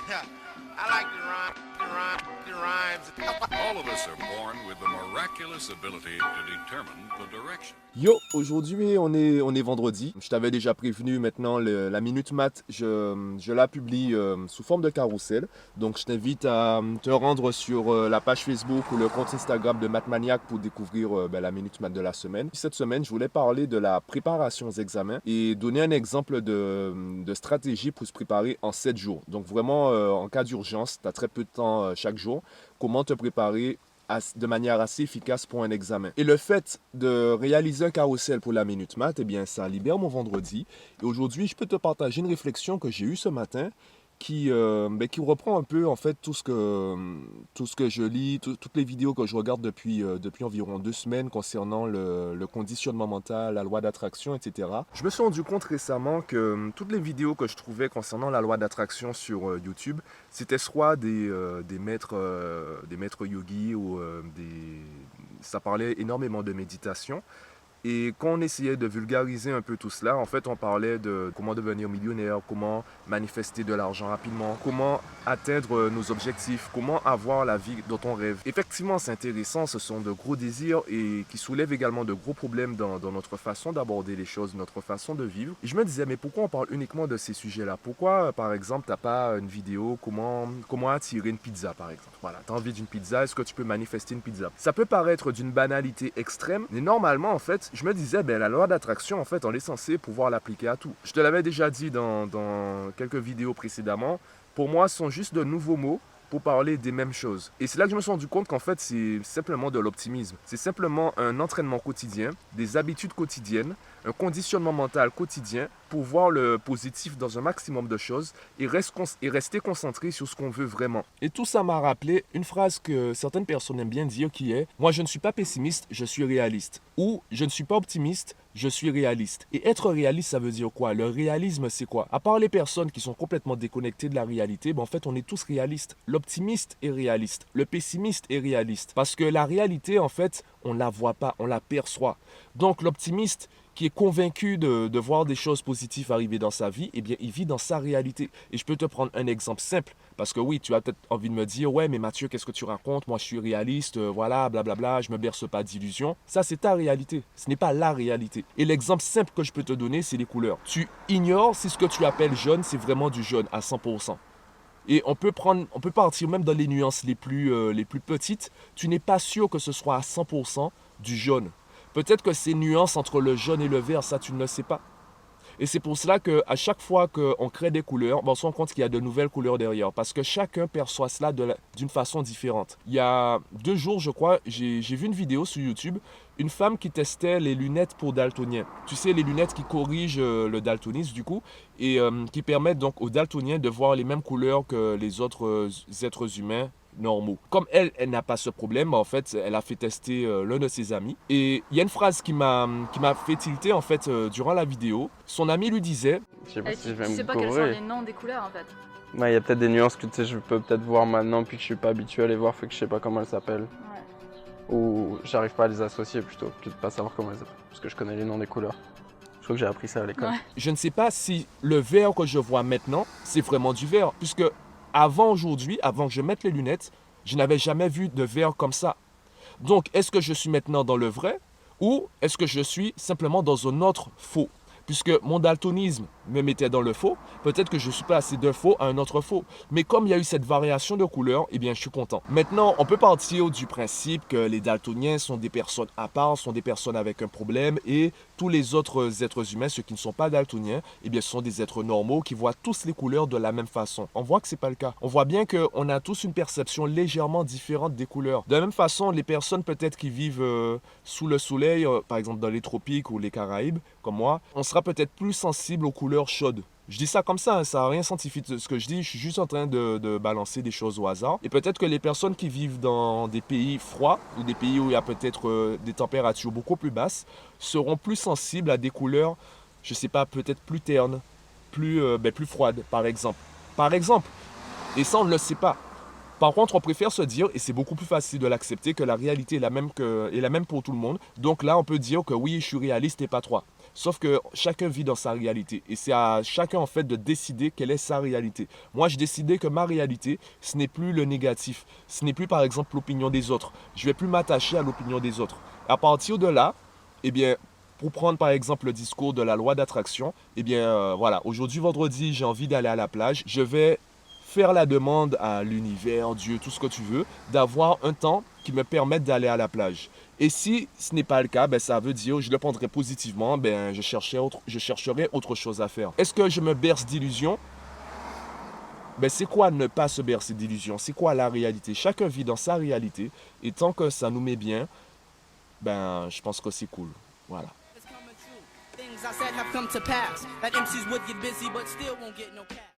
I like the rhymes. All of us are born with the miraculous ability to determine the direction. Yo, aujourd'hui on est vendredi. Je t'avais déjà prévenu maintenant la Minute Math, je la publie sous forme de carrousel. Donc je t'invite à te rendre sur la page Facebook ou le compte Instagram de Mathmaniac pour découvrir la Minute Math de la semaine. Cette semaine, je voulais parler de la préparation aux examens et donner un exemple de stratégie pour se préparer en 7 jours. Donc vraiment, en cas d'urgence, tu as très peu de temps chaque jour. Comment te préparer de manière assez efficace pour un examen. Et le fait de réaliser un carrousel pour la Minute Math, eh bien, ça libère mon vendredi. Et aujourd'hui, je peux te partager une réflexion que j'ai eue ce matin qui reprend un peu en fait tout ce que je lis, toutes les vidéos que je regarde depuis environ 2 semaines concernant le conditionnement mental, la loi d'attraction, etc. Je me suis rendu compte récemment que toutes les vidéos que je trouvais concernant la loi d'attraction sur YouTube, c'était soit des maîtres yogis ou ça parlait énormément de méditation. Et quand on essayait de vulgariser un peu tout cela, en fait, on parlait de comment devenir millionnaire, comment manifester de l'argent rapidement, comment atteindre nos objectifs, comment avoir la vie dont on rêve. Effectivement, c'est intéressant, ce sont de gros désirs et qui soulèvent également de gros problèmes dans notre façon d'aborder les choses, notre façon de vivre. Et je me disais, mais pourquoi on parle uniquement de ces sujets-là? Pourquoi, par exemple, tu n'as pas une vidéo comment attirer une pizza, par exemple? Voilà, tu as envie d'une pizza, est-ce que tu peux manifester une pizza? Ça peut paraître d'une banalité extrême, mais normalement, en fait, je me disais, la loi d'attraction, en fait, on est censé pouvoir l'appliquer à tout. Je te l'avais déjà dit dans quelques vidéos précédemment. Pour moi, ce sont juste de nouveaux mots pour parler des mêmes choses. Et c'est là que je me suis rendu compte qu'en fait, c'est simplement de l'optimisme. C'est simplement un entraînement quotidien, des habitudes quotidiennes, un conditionnement mental quotidien pour voir le positif dans un maximum de choses et rester concentré sur ce qu'on veut vraiment. Et tout ça m'a rappelé une phrase que certaines personnes aiment bien dire qui est « Moi, je ne suis pas pessimiste, je suis réaliste » ou « Je ne suis pas optimiste, je suis réaliste ». Et être réaliste, ça veut dire quoi? Le réalisme, c'est quoi? À part les personnes qui sont complètement déconnectées de la réalité, en fait, on est tous réalistes. L'optimiste est réaliste, le pessimiste est réaliste. Parce que la réalité, en fait, on ne la voit pas, on la perçoit. Donc, l'optimiste qui est convaincu de voir des choses positives arriver dans sa vie, eh bien, il vit dans sa réalité. Et je peux te prendre un exemple simple, parce que oui, tu as peut-être envie de me dire, ouais, mais Mathieu, qu'est-ce que tu racontes? Moi, je suis réaliste, voilà, blablabla, je me berce pas d'illusions. Ça, c'est ta réalité, ce n'est pas la réalité. Et l'exemple simple que je peux te donner, c'est les couleurs. Tu ignores si ce que tu appelles jaune, c'est vraiment du jaune à 100%. Et on peut partir même dans les nuances les plus petites. Tu n'es pas sûr que ce soit à 100% du jaune. Peut-être que ces nuances entre le jaune et le vert, ça, tu ne le sais pas. Et c'est pour cela qu'à chaque fois qu'on crée des couleurs, on se rend compte qu'il y a de nouvelles couleurs derrière. Parce que chacun perçoit cela d'une façon différente. Il y a 2 jours, je crois, j'ai vu une vidéo sur YouTube. Une femme qui testait les lunettes pour daltoniens. Tu sais, les lunettes qui corrigent le daltonisme, du coup, et qui permettent donc aux daltoniens de voir les mêmes couleurs que les autres êtres humains normaux. Comme elle n'a pas ce problème, en fait, elle a fait tester l'un de ses amis. Et il y a une phrase qui m'a fait tilter, en fait, durant la vidéo. Son ami lui disait... Je sais pas si je vais Tu me sais pas quels sont gourer. les noms des couleurs en fait. Ouais, il y a peut-être des nuances que tu sais, je peux peut-être voir maintenant puis que je suis pas habitué à les voir, fait que je sais pas comment elles s'appellent. Ouais. Ou j'arrive pas à les associer plutôt que de pas savoir comment elles s'appellent. Parce que je connais les noms des couleurs. Je crois que j'ai appris ça à l'école. Ouais. Je ne sais pas si le vert que je vois maintenant, c'est vraiment du vert. Puisque avant que je mette les lunettes, je n'avais jamais vu de vert comme ça. Donc, est-ce que je suis maintenant dans le vrai ou est-ce que je suis simplement dans un autre faux? Puisque mon daltonisme me mettait dans le faux, peut-être que je suis passé d'un faux à un autre faux. Mais comme il y a eu cette variation de couleurs, eh bien, je suis content. Maintenant, on peut partir du principe que les daltoniens sont des personnes à part, sont des personnes avec un problème et tous les autres êtres humains, ceux qui ne sont pas daltoniens, eh bien, ce sont des êtres normaux qui voient tous les couleurs de la même façon. On voit que ce n'est pas le cas. On voit bien qu'on a tous une perception légèrement différente des couleurs. De la même façon, les personnes peut-être qui vivent sous le soleil, par exemple dans les tropiques ou les Caraïbes, comme moi, on sera peut-être plus sensible aux couleurs chaudes. Je dis ça comme ça, hein, ça n'a rien scientifique de ce que je dis, je suis juste en train de balancer des choses au hasard. Et peut-être que les personnes qui vivent dans des pays froids, ou des pays où il y a peut-être des températures beaucoup plus basses, seront plus sensibles à des couleurs, je ne sais pas, peut-être plus ternes, plus froides, par exemple. Par exemple. Et ça, on ne le sait pas. Par contre, on préfère se dire, et c'est beaucoup plus facile de l'accepter, que la réalité est la même pour tout le monde. Donc là, on peut dire que oui, je suis réaliste et pas toi. Sauf que chacun vit dans sa réalité. Et c'est à chacun, en fait, de décider quelle est sa réalité. Moi, j'ai décidé que ma réalité, ce n'est plus le négatif. Ce n'est plus, par exemple, l'opinion des autres. Je ne vais plus m'attacher à l'opinion des autres. À partir de là, eh bien, pour prendre par exemple le discours de la loi d'attraction, eh bien voilà, aujourd'hui vendredi, j'ai envie d'aller à la plage. Je vais faire la demande à l'univers, Dieu, tout ce que tu veux, d'avoir un temps qui me permette d'aller à la plage. Et si ce n'est pas le cas, ben, ça veut dire, je le prendrai positivement, ben, je chercherai autre chose à faire. Est-ce que je me berce d'illusions? Ben, c'est quoi ne pas se bercer d'illusions? C'est quoi la réalité? Chacun vit dans sa réalité et tant que ça nous met bien, ben, je pense que c'est cool. Voilà. Things I said have come to pass. That MCs would get busy, but still won't get no cash.